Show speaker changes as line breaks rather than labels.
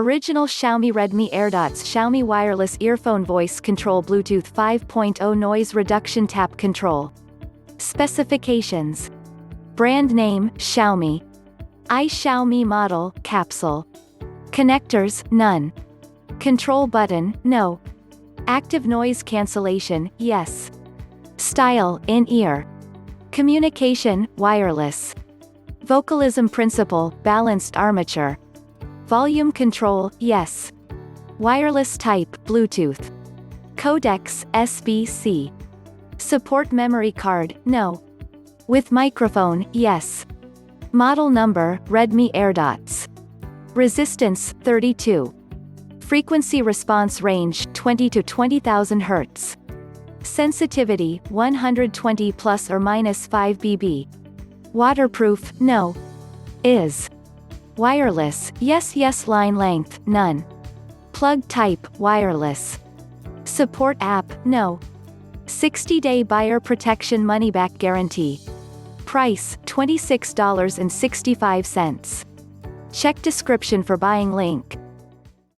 Original Xiaomi Redmi Airdots Xiaomi wireless earphone voice control Bluetooth 5.0 noise reduction tap control. Specifications. Brand name, Xiaomi. iXiaoMi model, Capsule. Connectors, none. Control button, no. Active noise cancellation, yes. Style, in-ear. Communication, wireless. Vocalism principle, balanced armature. Volume control, yes. Wireless type, Bluetooth. Codecs, SBC. Support memory card, no. With microphone, yes. Model number, Redmi Airdots. Resistance, 32. Frequency response range, 20 to 20,000 Hz. Sensitivity, 120 plus or minus 5 dB. Waterproof, no. Is. Wireless, yes. Line length, none. Plug type, wireless. Support app, no. 60-day buyer protection money-back guarantee. Price, $26.65. Check description for buying link.